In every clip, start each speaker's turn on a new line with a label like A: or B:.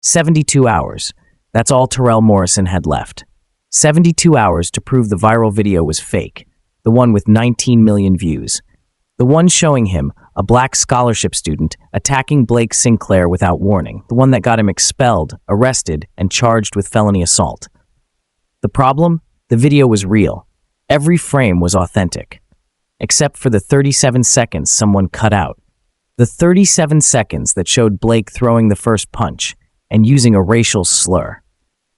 A: 72 hours. That's all Terrell Morrison had left. 72 hours to prove the viral video was fake, the one with 19 million views. The one showing him, a black scholarship student, attacking Blake Sinclair without warning, the one that got him expelled, arrested, and charged with felony assault. The problem? The video was real. Every frame was authentic. Except for the 37 seconds someone cut out. The 37 seconds that showed Blake throwing the first punch and using a racial slur.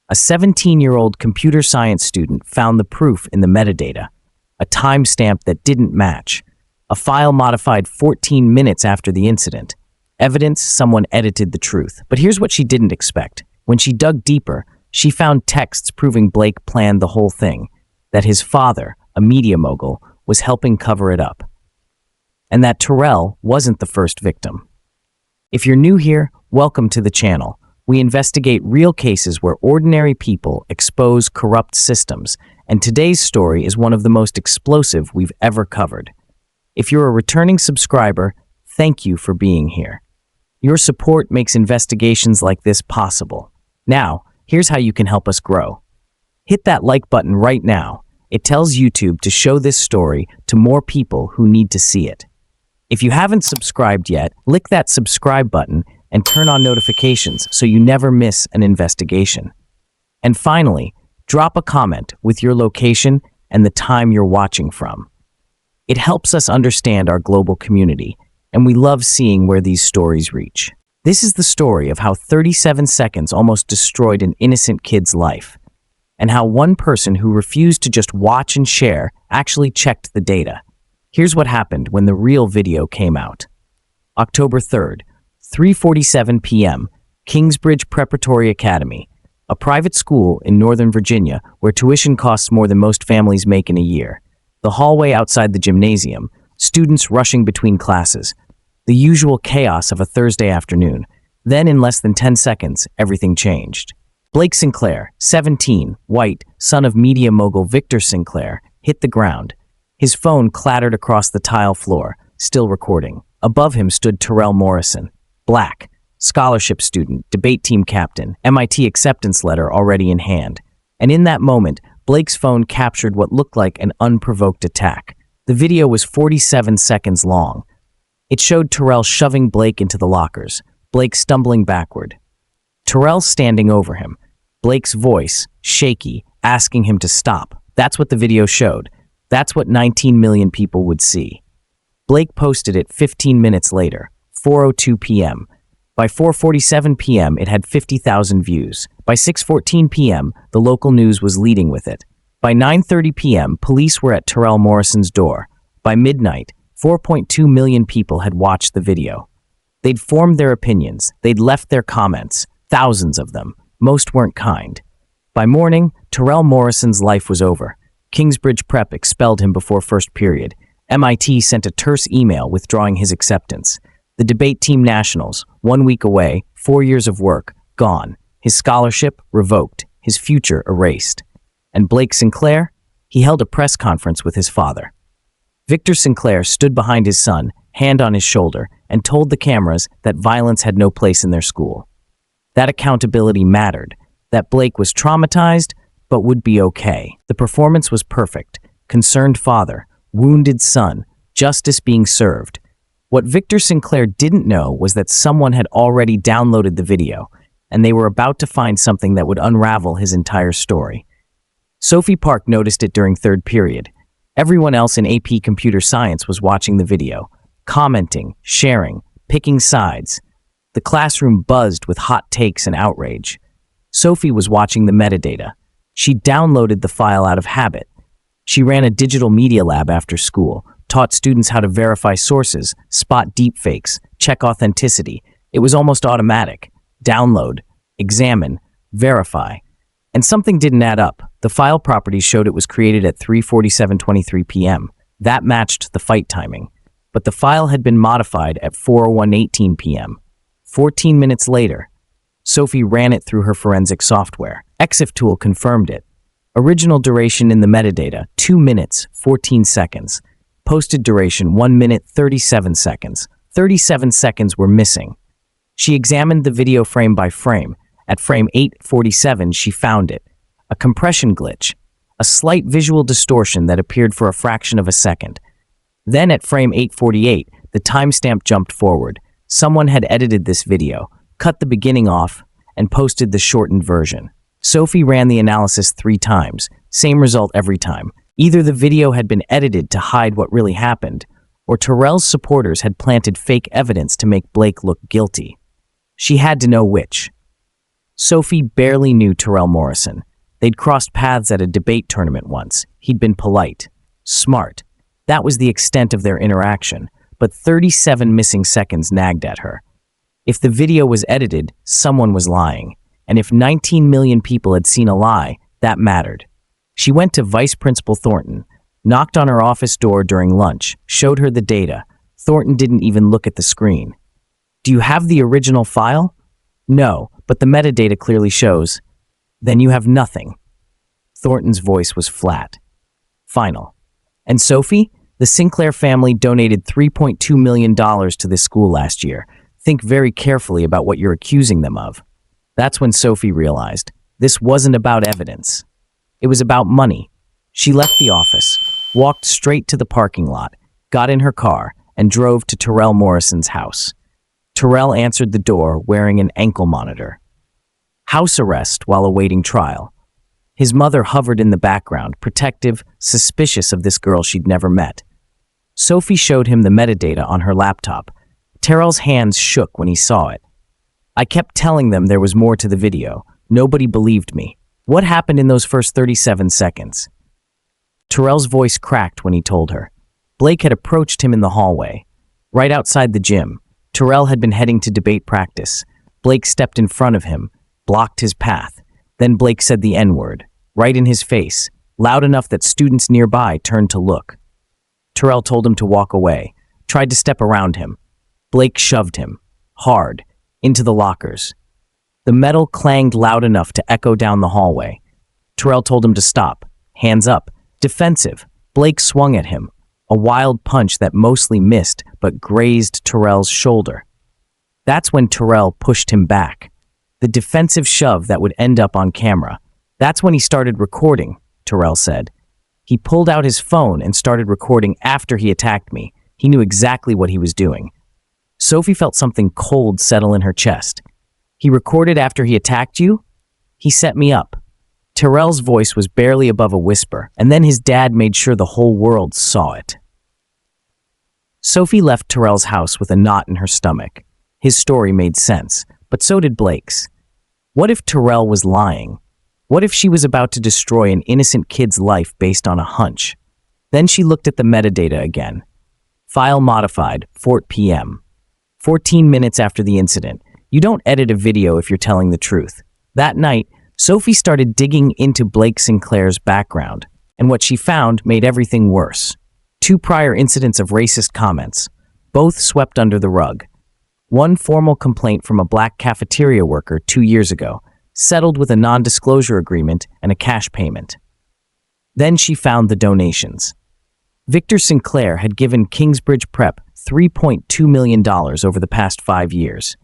A: A 17-year-old computer science student found the proof in the metadata, a timestamp that didn't match, a file modified 14 minutes after the incident, evidence someone edited the truth. But here's what she didn't expect. When she dug deeper, she found texts proving Blake planned the whole thing, that his father, a media mogul, was helping cover it up, and that Terrell wasn't the first victim. If you're new here, welcome to the channel. We investigate real cases where ordinary people expose corrupt systems, and today's story is one of the most explosive we've ever covered. If you're a returning subscriber, thank you for being here. Your support makes investigations like this possible. Now, here's how you can help us grow. Hit that like button right now. It tells YouTube to show this story to more people who need to see it. If you haven't subscribed yet, click that subscribe button and turn on notifications so you never miss an investigation. And finally, drop a comment with your location and the time you're watching from. It helps us understand our global community, and we love seeing where these stories reach. This is the story of how 37 seconds almost destroyed an innocent kid's life, and how one person who refused to just watch and share actually checked the data. Here's what happened when the real video came out. October 3rd, 3:47 p.m., Kingsbridge Preparatory Academy, a private school in Northern Virginia where tuition costs more than most families make in a year. The hallway outside the gymnasium, students rushing between classes, the usual chaos of a Thursday afternoon. Then, in less than 10 seconds, everything changed. Blake Sinclair, 17, white, son of media mogul Victor Sinclair, hit the ground. His phone clattered across the tile floor, still recording. Above him stood Terrell Morrison, black, scholarship student, debate team captain, MIT acceptance letter already in hand. And in that moment, Blake's phone captured what looked like an unprovoked attack. The video was 47 seconds long. It showed Terrell shoving Blake into the lockers, Blake stumbling backward. Terrell standing over him, Blake's voice, shaky, asking him to stop. That's what the video showed. That's what 19 million people would see. Blake posted it 15 minutes later, 4:02 p.m. By 4:47 p.m., it had 50,000 views. By 6:14 p.m., the local news was leading with it. By 9:30 p.m., police were at Terrell Morrison's door. By midnight, 4.2 million people had watched the video. They'd formed their opinions. They'd left their comments, thousands of them. Most weren't kind. By morning, Terrell Morrison's life was over. Kingsbridge Prep expelled him before first period. MIT sent a terse email withdrawing his acceptance. The debate team nationals, 1 week away, 4 years of work, gone. His scholarship revoked, his future erased. And Blake Sinclair? He held a press conference with his father. Victor Sinclair stood behind his son, hand on his shoulder, and told the cameras that violence had no place in their school. That accountability mattered, that Blake was traumatized, but would be okay. The performance was perfect. Concerned father, wounded son, justice being served. What Victor Sinclair didn't know was that someone had already downloaded the video, and they were about to find something that would unravel his entire story. Sophie Park noticed it during third period. Everyone else in AP Computer Science was watching the video, commenting, sharing, picking sides. The classroom buzzed with hot takes and outrage. Sophie was watching the metadata. She downloaded the file out of habit. She ran a digital media lab after school, taught students how to verify sources, spot deepfakes, check authenticity. It was almost automatic. Download, examine, verify. And something didn't add up. The file properties showed it was created at 3:47:23 p.m. That matched the fight timing. But the file had been modified at 4:01:18 p.m. 14 minutes later, Sophie ran it through her forensic software. EXIF tool confirmed it. Original duration in the metadata, 2 minutes, 14 seconds. Posted duration, 1 minute, 37 seconds. 37 seconds were missing. She examined the video frame by frame, At frame 847, she found it. A compression glitch. A slight visual distortion that appeared for a fraction of a second. Then at frame 848, the timestamp jumped forward. Someone had edited this video, cut the beginning off, and posted the shortened version. Sophie ran the analysis 3 times. Same result every time. Either the video had been edited to hide what really happened, or Terrell's supporters had planted fake evidence to make Blake look guilty. She had to know which. Sophie barely knew Terrell Morrison. They'd crossed paths at a debate tournament once. He'd been polite, smart. That was the extent of their interaction, but 37 missing seconds nagged at her. If the video was edited, someone was lying. And if 19 million people had seen a lie, that mattered. She went to Vice Principal Thornton, knocked on her office door during lunch, showed her the data. Thornton didn't even look at the screen. "Do you have the original file?" "No, but the metadata clearly shows." "Then you have nothing." Thornton's voice was flat. Final. "And Sophie? The Sinclair family donated $3.2 million to this school last year. Think very carefully about what you're accusing them of." That's when Sophie realized this wasn't about evidence. It was about money. She left the office, walked straight to the parking lot, got in her car, and drove to Terrell Morrison's house. Terrell answered the door wearing an ankle monitor. House arrest while awaiting trial. His mother hovered in the background, protective, suspicious of this girl she'd never met. Sophie showed him the metadata on her laptop. Terrell's hands shook when he saw it. "I kept telling them there was more to the video. Nobody believed me. What happened in those first 37 seconds?" Terrell's voice cracked when he told her. Blake had approached him in the hallway. Right outside the gym, Terrell had been heading to debate practice. Blake stepped in front of him, blocked his path. Then Blake said the N-word, right in his face, loud enough that students nearby turned to look. Terrell told him to walk away, tried to step around him. Blake shoved him, hard, into the lockers. The metal clanged loud enough to echo down the hallway. Terrell told him to stop, hands up, defensive. Blake swung at him, a wild punch that mostly missed but grazed Terrell's shoulder. That's when Terrell pushed him back. The defensive shove that would end up on camera. "That's when he started recording," Terrell said. "He pulled out his phone and started recording after he attacked me. He knew exactly what he was doing." Sophie felt something cold settle in her chest. "He recorded after he attacked you?" "He set me up." Terrell's voice was barely above a whisper, and then his dad made sure the whole world saw it. Sophie left Terrell's house with a knot in her stomach. His story made sense, but so did Blake's. What if Terrell was lying? What if she was about to destroy an innocent kid's life based on a hunch? Then she looked at the metadata again. File modified, 4 p.m. 14 minutes after the incident. You don't edit a video if you're telling the truth. That night, Sophie started digging into Blake Sinclair's background, and what she found made everything worse. 2 prior incidents of racist comments, both swept under the rug. One formal complaint from a black cafeteria worker 2 years ago, settled with a non-disclosure agreement and a cash payment. Then she found the donations. Victor Sinclair had given Kingsbridge Prep $3.2 million over the past 5 years.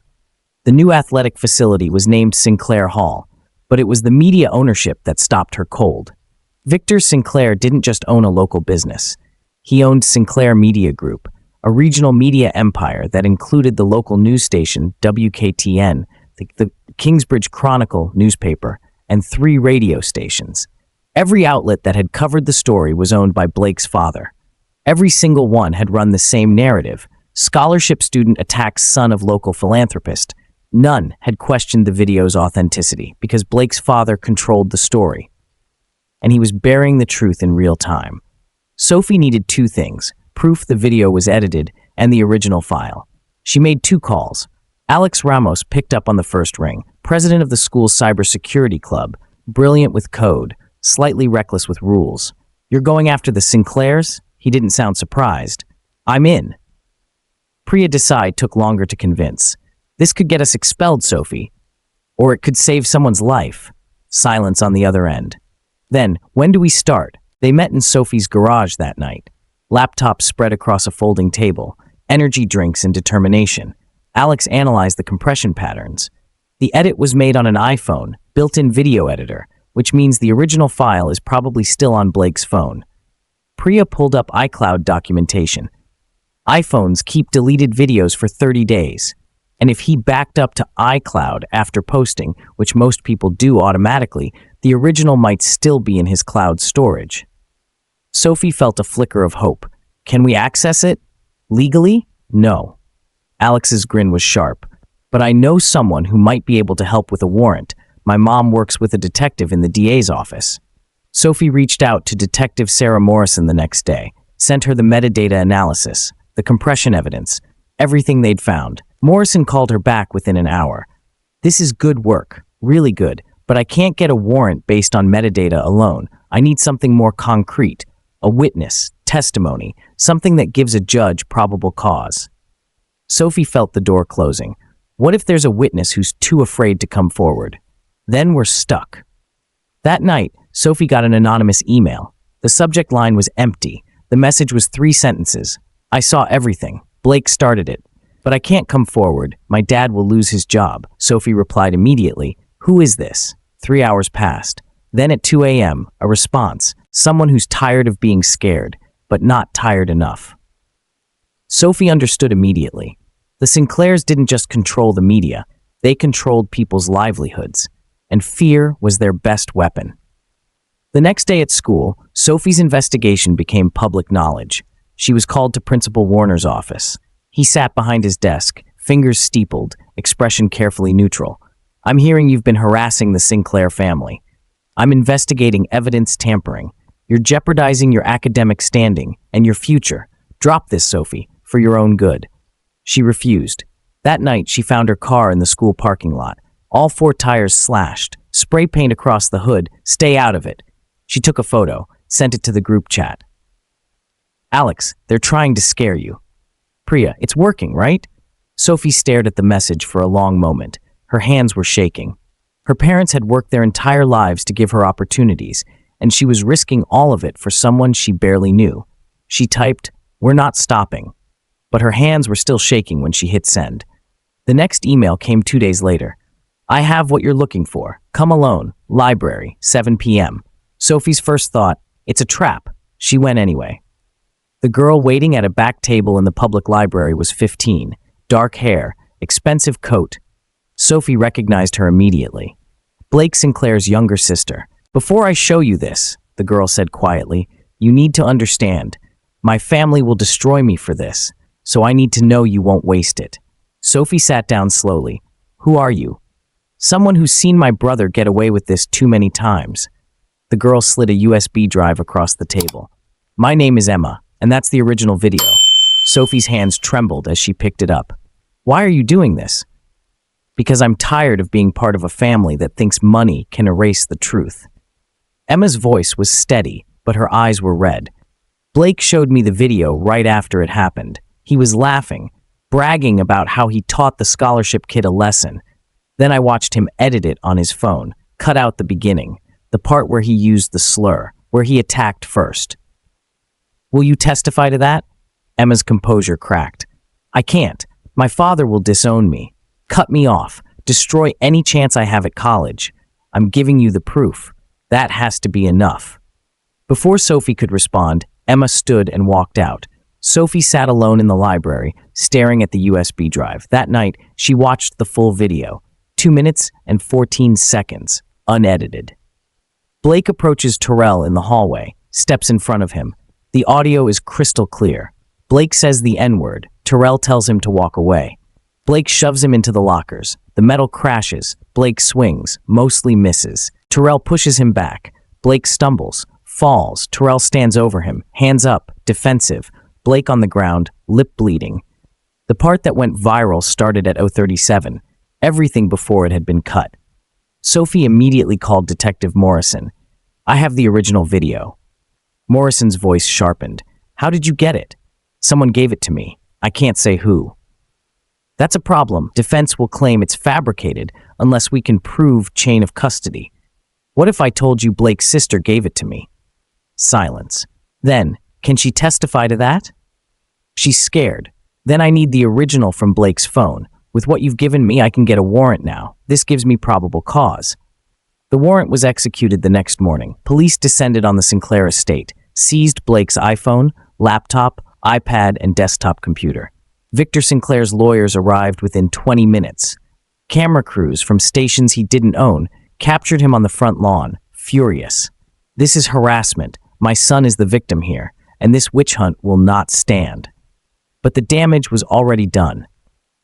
A: The new athletic facility was named Sinclair Hall, but it was the media ownership that stopped her cold. Victor Sinclair didn't just own a local business. He owned Sinclair Media Group, a regional media empire that included the local news station WKTN, the Kingsbridge Chronicle newspaper, and 3 radio stations. Every outlet that had covered the story was owned by Blake's father. Every single one had run the same narrative. Scholarship student attacks son of local philanthropist. None had questioned the video's authenticity because Blake's father controlled the story. And he was bearing the truth in real time. Sophie needed 2 things: proof the video was edited and the original file. She made 2 calls. Alex Ramos picked up on the first ring, president of the school's cybersecurity club, brilliant with code, slightly reckless with rules. "You're going after the Sinclairs?" He didn't sound surprised. "I'm in." Priya Desai took longer to convince. "This could get us expelled, Sophie. Or it could save someone's life." Silence on the other end. Then, "When do we start?" They met in Sophie's garage that night. Laptops spread across a folding table, energy drinks and determination. Alex analyzed the compression patterns. The edit was made on an iPhone, built-in video editor, which means the original file is probably still on Blake's phone. Priya pulled up iCloud documentation. iPhones keep deleted videos for 30 days. And if he backed up to iCloud after posting, which most people do automatically, the original might still be in his cloud storage. Sophie felt a flicker of hope. Can we access it? Legally? No. Alex's grin was sharp. But I know someone who might be able to help with a warrant. My mom works with a detective in the DA's office. Sophie reached out to Detective Sarah Morrison the next day, sent her the metadata analysis, the compression evidence, everything they'd found. Morrison called her back within an hour. This is good work, really good, but I can't get a warrant based on metadata alone. I need something more concrete, a witness, testimony, something that gives a judge probable cause. Sophie felt the door closing. What if there's a witness who's too afraid to come forward? Then we're stuck. That night, Sophie got an anonymous email. The subject line was empty. The message was 3 sentences. I saw everything. Blake started it. But I can't come forward. My dad will lose his job. Sophie replied immediately. Who is this? 3 hours passed. Then at 2 a.m., a response. Someone who's tired of being scared, but not tired enough. Sophie understood immediately. The Sinclairs didn't just control the media. They controlled people's livelihoods. And fear was their best weapon. The next day at school, Sophie's investigation became public knowledge. She was called to Principal Warner's office. He sat behind his desk, fingers steepled, expression carefully neutral. I'm hearing you've been harassing the Sinclair family. I'm investigating evidence tampering. You're jeopardizing your academic standing and your future. Drop this, Sophie, for your own good. She refused. That night, she found her car in the school parking lot. All 4 tires slashed, spray paint across the hood. Stay out of it. She took a photo, sent it to the group chat. Alex, they're trying to scare you. Priya, it's working, right? Sophie stared at the message for a long moment. Her hands were shaking. Her parents had worked their entire lives to give her opportunities, and she was risking all of it for someone she barely knew. She typed, "We're not stopping." But her hands were still shaking when she hit send. The next email came 2 days later. I have what you're looking for. Come alone. Library, 7 p.m. Sophie's first thought, it's a trap. She went anyway. The girl waiting at a back table in the public library was 15, dark hair, expensive coat. Sophie recognized her immediately. Blake Sinclair's younger sister. Before I show you this, the girl said quietly, you need to understand. My family will destroy me for this, so I need to know you won't waste it. Sophie sat down slowly. Who are you? Someone who's seen my brother get away with this too many times. The girl slid a USB drive across the table. My name is Emma, and that's the original video. Sophie's hands trembled as she picked it up. Why are you doing this? Because I'm tired of being part of a family that thinks money can erase the truth. Emma's voice was steady, but her eyes were red. Blake showed me the video right after it happened. He was laughing, bragging about how he taught the scholarship kid a lesson. Then I watched him edit it on his phone, cut out the beginning, the part where he used the slur, where he attacked first. Will you testify to that? Emma's composure cracked. I can't. My father will disown me, cut me off, destroy any chance I have at college. I'm giving you the proof. That has to be enough. Before Sophie could respond, Emma stood and walked out. Sophie sat alone in the library, staring at the USB drive. That night, she watched the full video, 2 minutes and 14 seconds, unedited. Blake approaches Terrell in the hallway, steps in front of him. The audio is crystal clear. Blake says the N-word. Terrell tells him to walk away. Blake shoves him into the lockers. The metal crashes. Blake swings, mostly misses. Terrell pushes him back. Blake stumbles, falls. Terrell stands over him, hands up, defensive. Blake on the ground, lip bleeding. The part that went viral started at 037. Everything before it had been cut. Sophie immediately called Detective Morrison. I have the original video. Morrison's voice sharpened. How did you get it? Someone gave it to me. I can't say who. That's a problem. Defense will claim it's fabricated unless we can prove chain of custody. What if I told you Blake's sister gave it to me? Silence. Then, can she testify to that? She's scared. Then I need the original from Blake's phone, With what you've given me, I can get a warrant now. This gives me probable cause. The warrant was executed the next morning. Police descended on the Sinclair estate, seized Blake's iPhone, laptop, iPad, and desktop computer. Victor Sinclair's lawyers arrived within 20 minutes. Camera crews from stations he didn't own captured him on the front lawn, furious. This is harassment. My son is the victim here, and this witch hunt will not stand. But the damage was already done.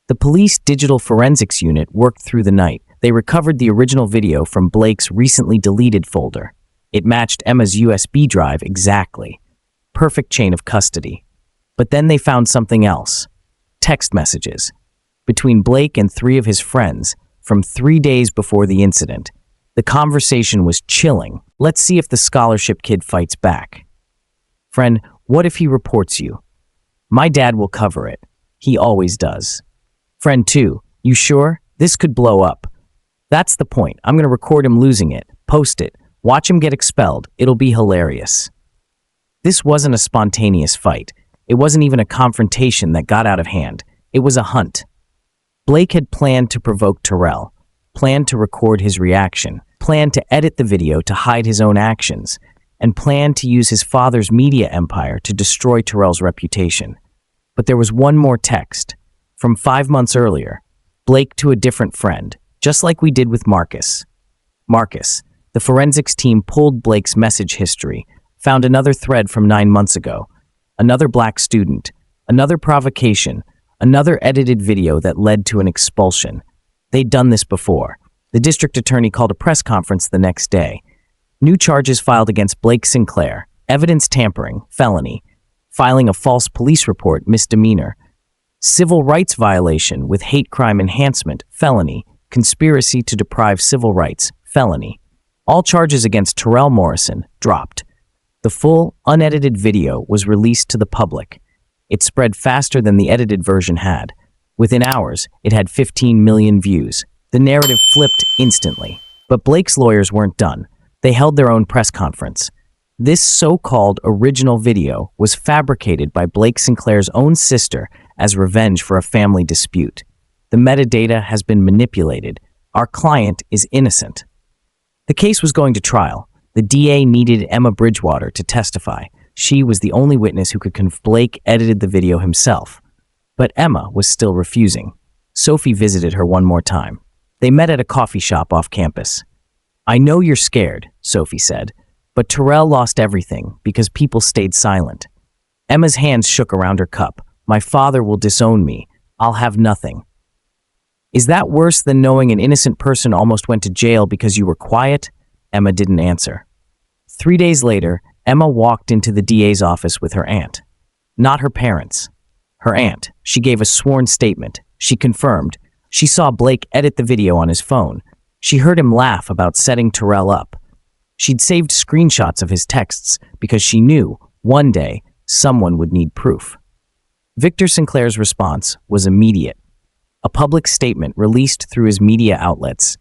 A: The police digital forensics unit worked through the night. They recovered the original video from Blake's recently deleted folder. It matched Emma's USB drive exactly. Perfect chain of custody. But then they found something else. Text messages between Blake and 3 of his friends from 3 days before the incident. The conversation was chilling. Let's see if the scholarship kid fights back. Friend, what if he reports you? My dad will cover it. He always does. Friend 2, you sure? This could blow up. That's the point. I'm going to record him losing it, post it, watch him get expelled. It'll be hilarious. This wasn't a spontaneous fight. It wasn't even a confrontation that got out of hand. It was a hunt. Blake had planned to provoke Terrell, planned to record his reaction, planned to edit the video to hide his own actions, and planned to use his father's media empire to destroy Terrell's reputation. But there was one more text. From 5 months earlier, Blake to a different friend, just like we did with Marcus. Marcus, the forensics team pulled Blake's message history, found another thread from 9 months ago, another black student, another provocation, another edited video that led to an expulsion. They'd done this before. The district attorney called a press conference the next day. New charges filed against Blake Sinclair, evidence tampering, felony, filing a false police report, misdemeanor, civil rights violation with hate crime enhancement, felony, conspiracy to deprive civil rights, felony. All charges against Terrell Morrison dropped. The full, unedited video was released to the public. It spread faster than the edited version had. Within hours, it had 15 million views. The narrative flipped instantly. But Blake's lawyers weren't done. They held their own press conference. This so-called original video was fabricated by Blake Sinclair's own sister as revenge for a family dispute. The metadata has been manipulated. Our client is innocent. The case was going to trial. The DA needed Emma Bridgewater to testify. She was the only witness who could confirm Blake edited the video himself. But Emma was still refusing. Sophie visited her one more time. They met at a coffee shop off campus. I know you're scared, Sophie said, but Terrell lost everything because people stayed silent. Emma's hands shook around her cup. My father will disown me. I'll have nothing. Is that worse than knowing an innocent person almost went to jail because you were quiet? Emma didn't answer. 3 days later, Emma walked into the DA's office with her aunt. Not her parents. Her aunt. She gave a sworn statement. She confirmed. She saw Blake edit the video on his phone. She heard him laugh about setting Terrell up. She'd saved screenshots of his texts because she knew, one day, someone would need proof. Victor Sinclair's response was immediate. A public statement released through his media outlets.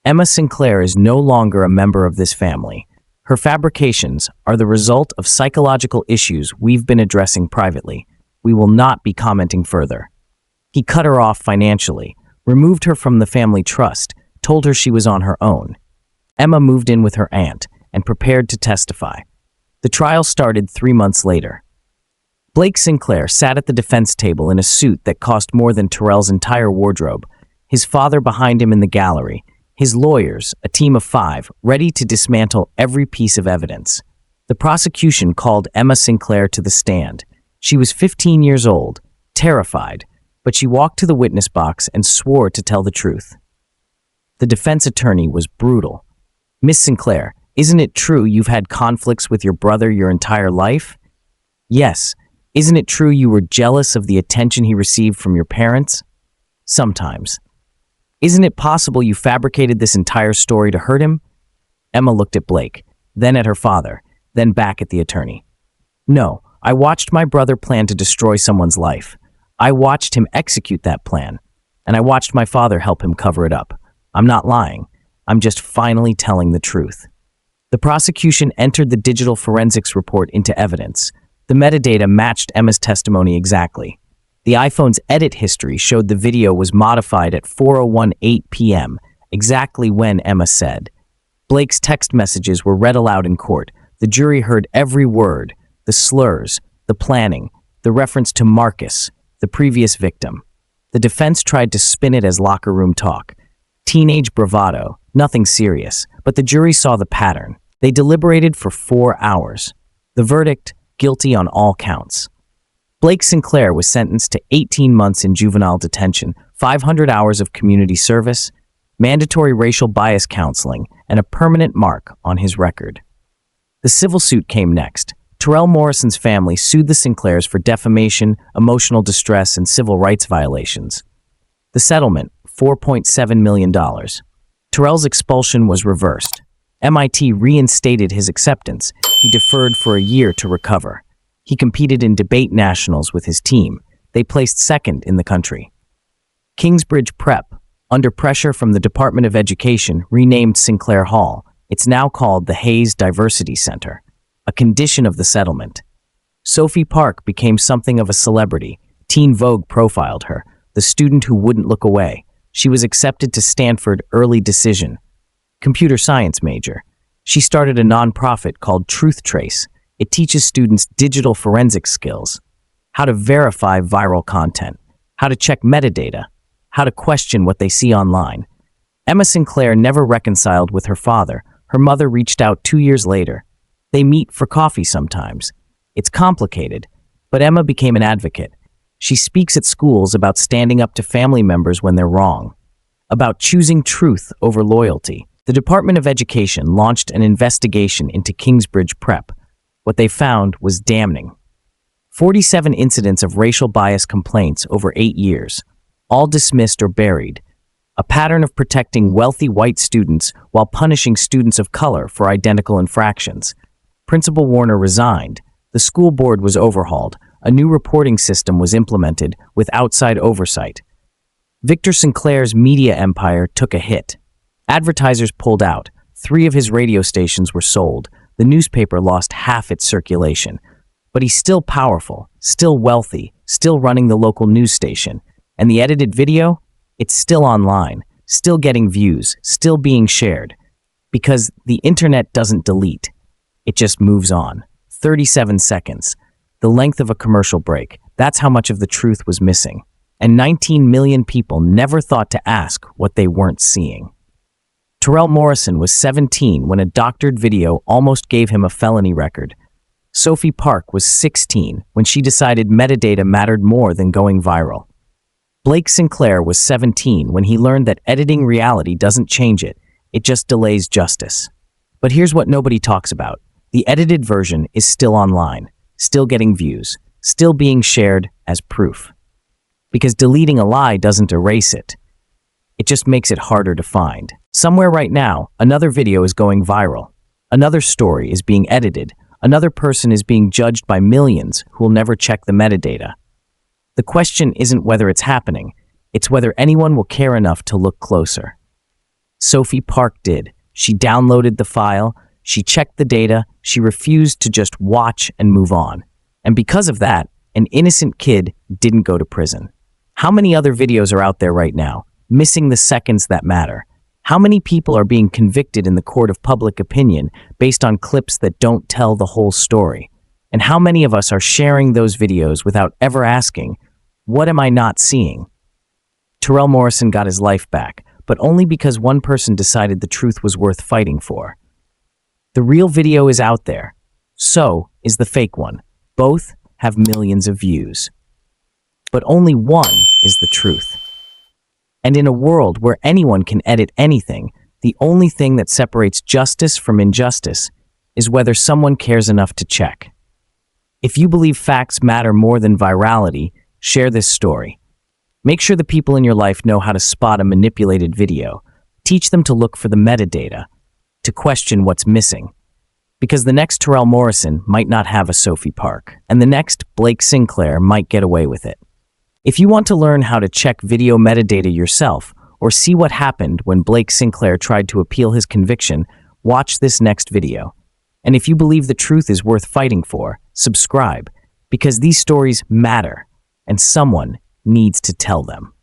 A: Emma Sinclair is no longer a member of this family. Her fabrications are the result of psychological issues we've been addressing privately. We will not be commenting further. He cut her off financially, removed her from the family trust, told her she was on her own. Emma moved in with her aunt and prepared to testify. The trial started 3 months later. Blake Sinclair sat at the defense table in a suit that cost more than Terrell's entire wardrobe, his father behind him in the gallery, his lawyers, a team of 5, ready to dismantle every piece of evidence. The prosecution called Emma Sinclair to the stand. She was 15 years old, terrified, but she walked to the witness box and swore to tell the truth. The defense attorney was brutal. Miss Sinclair, isn't it true you've had conflicts with your brother your entire life? Yes. Isn't it true you were jealous of the attention he received from your parents? Sometimes. Isn't it possible you fabricated this entire story to hurt him? Emma looked at Blake, then at her father, then back at the attorney. No, I watched my brother plan to destroy someone's life. I watched him execute that plan, and I watched my father help him cover it up. I'm not lying. I'm just finally telling the truth. The prosecution entered the digital forensics report into evidence. The metadata matched Emma's testimony exactly. The iPhone's edit history showed the video was modified at 4:18 p.m., exactly when Emma said. Blake's text messages were read aloud in court. The jury heard every word, the slurs, the planning, the reference to Marcus, the previous victim. The defense tried to spin it as locker room talk. Teenage bravado, nothing serious, but the jury saw the pattern. They deliberated for 4 hours. The verdict, guilty on all counts. Blake Sinclair was sentenced to 18 months in juvenile detention, 500 hours of community service, mandatory racial bias counseling, and a permanent mark on his record. The civil suit came next. Terrell Morrison's family sued the Sinclairs for defamation, emotional distress, and civil rights violations. The settlement, $4.7 million. Terrell's expulsion was reversed. MIT reinstated his acceptance. He deferred for a year to recover. He competed in debate nationals with his team. They placed second in the country. Kingsbridge Prep, under pressure from the Department of Education, renamed Sinclair Hall. It's now called the Hayes Diversity Center, a condition of the settlement. Sophie Park became something of a celebrity. Teen Vogue profiled her, the student who wouldn't look away. She was accepted to Stanford Early Decision, computer science major. She started a nonprofit called Truth Trace. It teaches students digital forensic skills, how to verify viral content, how to check metadata, how to question what they see online. Emma Sinclair never reconciled with her father. Her mother reached out 2 years later. They meet for coffee sometimes. It's complicated, but Emma became an advocate. She speaks at schools about standing up to family members when they're wrong, about choosing truth over loyalty. The Department of Education launched an investigation into Kingsbridge Prep. What they found was damning. 47 incidents of racial bias complaints over 8 years, all dismissed or buried. A pattern of protecting wealthy white students while punishing students of color for identical infractions. Principal Warner resigned. The school board was overhauled. A new reporting system was implemented with outside oversight. Victor Sinclair's media empire took a hit. Advertisers pulled out. 3 of his radio stations were sold. The newspaper lost half its circulation. But he's still powerful, still wealthy, still running the local news station. And the edited video? It's still online, still getting views, still being shared. Because the internet doesn't delete. It just moves on. 37 seconds. The length of a commercial break. That's how much of the truth was missing. And 19 million people never thought to ask what they weren't seeing. Terrell Morrison was 17 when a doctored video almost gave him a felony record. Sophie Park was 16 when she decided metadata mattered more than going viral. Blake Sinclair was 17 when he learned that editing reality doesn't change it, it just delays justice. But here's what nobody talks about. The edited version is still online, still getting views, still being shared as proof. Because deleting a lie doesn't erase it. It just makes it harder to find. Somewhere right now, another video is going viral. Another story is being edited. Another person is being judged by millions who will never check the metadata. The question isn't whether it's happening, it's whether anyone will care enough to look closer. Sophie Park did. She downloaded the file, she checked the data, she refused to just watch and move on. And because of that, an innocent kid didn't go to prison. How many other videos are out there right now, missing the seconds that matter? How many people are being convicted in the court of public opinion based on clips that don't tell the whole story? And how many of us are sharing those videos without ever asking, what am I not seeing? Terrell Morrison got his life back, but only because one person decided the truth was worth fighting for. The real video is out there. So is the fake one. Both have millions of views. But only one is the truth. And in a world where anyone can edit anything, the only thing that separates justice from injustice is whether someone cares enough to check. If you believe facts matter more than virality, share this story. Make sure the people in your life know how to spot a manipulated video. Teach them to look for the metadata, to question what's missing. Because the next Terrell Morrison might not have a Sophie Park, and the next Blake Sinclair might get away with it. If you want to learn how to check video metadata yourself, or see what happened when Blake Sinclair tried to appeal his conviction, watch this next video. And if you believe the truth is worth fighting for, subscribe, because these stories matter. and someone needs to tell them.